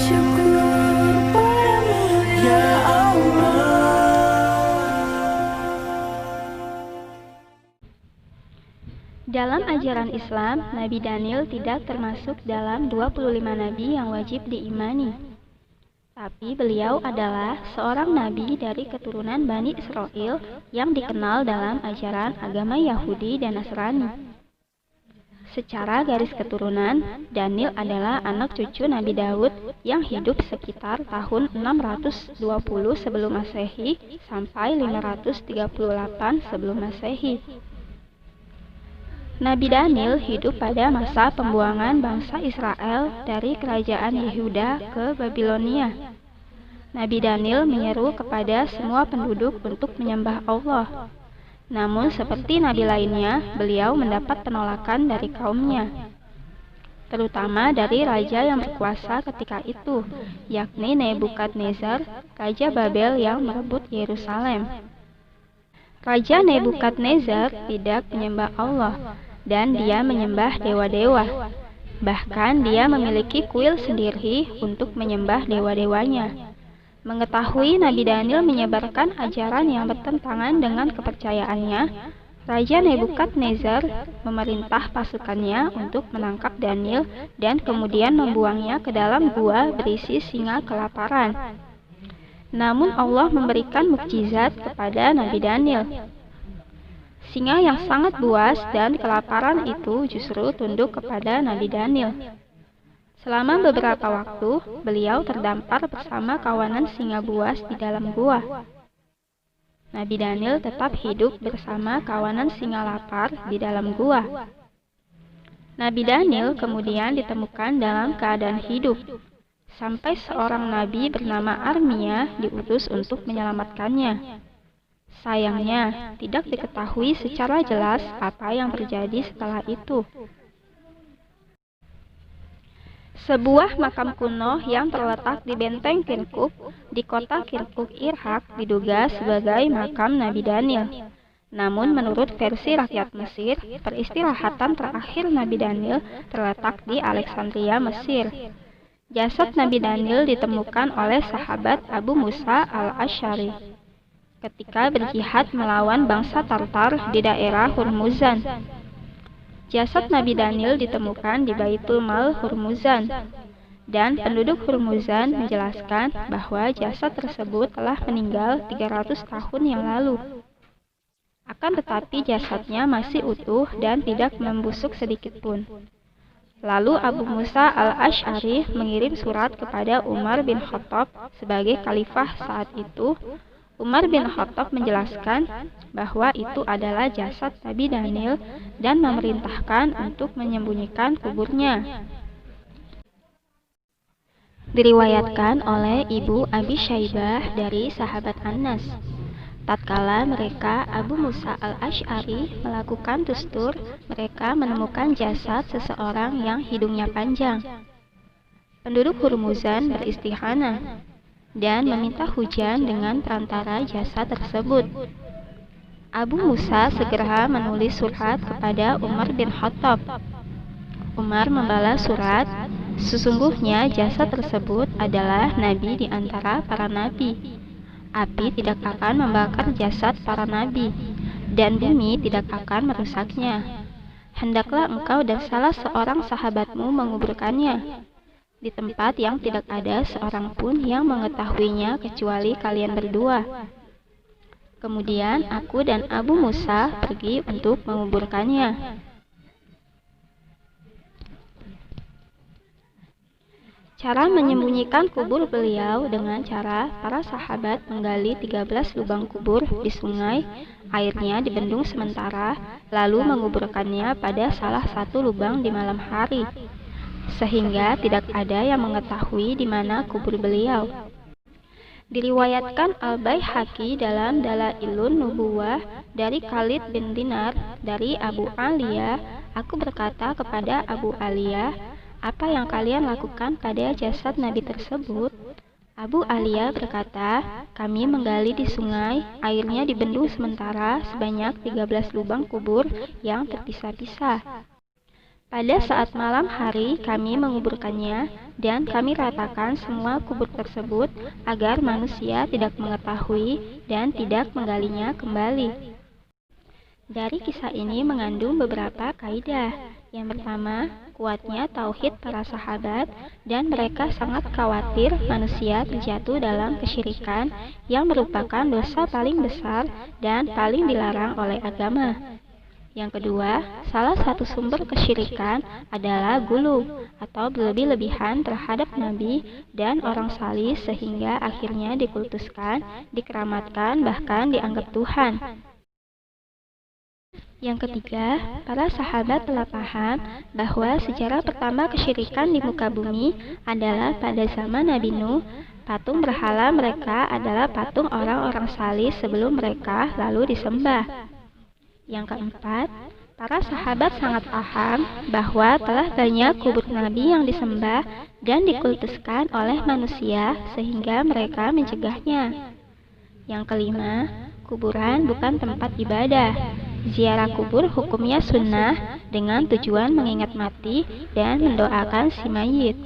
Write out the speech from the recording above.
bersyukur padamu ya Allah. Dalam ajaran Islam, Nabi Daniel tidak termasuk dalam 25 nabi yang wajib diimani. Tapi beliau adalah seorang nabi dari keturunan Bani Israel yang dikenal dalam ajaran agama Yahudi dan Nasrani. Secara garis keturunan, Daniel adalah anak cucu Nabi Daud yang hidup sekitar tahun 620 sebelum Masehi sampai 538 sebelum Masehi. Nabi Daniel hidup pada masa pembuangan bangsa Israel dari kerajaan Yehuda ke Babilonia. Nabi Daniel menyeru kepada semua penduduk untuk menyembah Allah. Namun seperti nabi lainnya, beliau mendapat penolakan dari kaumnya, terutama dari raja yang berkuasa ketika itu, yakni Nebukadnezar, raja Babel yang merebut Yerusalem. Raja Nebukadnezar tidak menyembah Allah, dan dia menyembah dewa-dewa. Bahkan dia memiliki kuil sendiri untuk menyembah dewa-dewanya. Mengetahui Nabi Daniel menyebarkan ajaran yang bertentangan dengan kepercayaannya, Raja Nebukadnezar memerintah pasukannya untuk menangkap Daniel dan kemudian membuangnya ke dalam gua berisi singa kelaparan. Namun Allah memberikan mukjizat kepada Nabi Daniel. Singa yang sangat buas dan kelaparan itu justru tunduk kepada Nabi Daniel. Selama beberapa waktu, beliau terdampar bersama kawanan singa buas di dalam gua. Nabi Daniel tetap hidup bersama kawanan singa lapar di dalam gua. Nabi Daniel kemudian ditemukan dalam keadaan hidup, sampai seorang nabi bernama Armia diutus untuk menyelamatkannya. Sayangnya, tidak diketahui secara jelas apa yang terjadi setelah itu. Sebuah makam kuno yang terletak di benteng Kirkuk di kota Kirkuk, Irak diduga sebagai makam Nabi Daniel. Namun menurut versi rakyat Mesir, peristirahatan terakhir Nabi Daniel terletak di Alexandria, Mesir. Jasad Nabi Daniel ditemukan oleh sahabat Abu Musa al-Asy'ari ketika berjihad melawan bangsa Tartar di daerah Hurmuzan. Jasad Nabi Daniel ditemukan di Baitul Mal Hurmuzan, dan penduduk Hurmuzan menjelaskan bahwa jasad tersebut telah meninggal 300 tahun yang lalu. Akan tetapi jasadnya masih utuh dan tidak membusuk sedikitpun. Lalu Abu Musa al-Asy'ari mengirim surat kepada Umar bin Khattab sebagai khalifah saat itu. Umar bin Khattab menjelaskan bahwa itu adalah jasad Nabi Daniel dan memerintahkan untuk menyembunyikan kuburnya. Diriwayatkan oleh Ibu Abi Syaibah dari sahabat Anas, tatkala mereka Abu Musa al-Asy'ari melakukan tustur, mereka menemukan jasad seseorang yang hidungnya panjang. Penduduk Hurmuzan beristighanah dan meminta hujan dengan perantara jasad tersebut. Abu Musa segera menulis surat kepada Umar bin Khattab. Umar membalas surat, "Sesungguhnya jasad tersebut adalah nabi di antara para nabi. Api tidak akan membakar jasad para nabi, dan bumi tidak akan merusaknya. Hendaklah engkau dan salah seorang sahabatmu menguburkannya di tempat yang tidak ada seorang pun yang mengetahuinya kecuali kalian berdua." Kemudian aku dan Abu Musa pergi untuk menguburkannya. Cara menyembunyikan kubur beliau dengan cara para sahabat menggali 13 lubang kubur di sungai, airnya dibendung sementara, lalu menguburkannya pada salah satu lubang di malam hari, sehingga tidak ada yang mengetahui di mana kubur beliau. Diriwayatkan Al-Baihaqi dalam Dalailun Nubuwah dari Khalid bin Dinar dari Abu Aliyah, aku berkata kepada Abu Aliyah, "Apa yang kalian lakukan pada jasad Nabi tersebut?" Abu Aliyah berkata, "Kami menggali di sungai, airnya dibendung sementara sebanyak 13 lubang kubur yang terpisah-pisah. Pada saat malam hari kami menguburkannya, dan kami ratakan semua kubur tersebut agar manusia tidak mengetahui dan tidak menggalinya kembali. Dari kisah ini mengandung beberapa kaidah. Yang pertama, kuatnya tauhid para sahabat dan mereka sangat khawatir manusia terjatuh dalam kesyirikan yang merupakan dosa paling besar dan paling dilarang oleh agama. Yang kedua, salah satu sumber kesyirikan adalah gulu atau berlebih-lebihan terhadap Nabi dan orang salih sehingga akhirnya dikultuskan, dikeramatkan, bahkan dianggap Tuhan. Yang ketiga, para sahabat telah paham bahwa sejarah pertama kesyirikan di muka bumi adalah pada zaman Nabi Nuh. Patung berhala mereka adalah patung orang-orang salih sebelum mereka lalu disembah. Yang keempat, para sahabat sangat paham bahwa telah banyak kubur Nabi yang disembah dan dikultuskan oleh manusia sehingga mereka mencegahnya. Yang kelima, kuburan bukan tempat ibadah. Ziarah kubur hukumnya sunnah dengan tujuan mengingat mati dan mendoakan si mayit.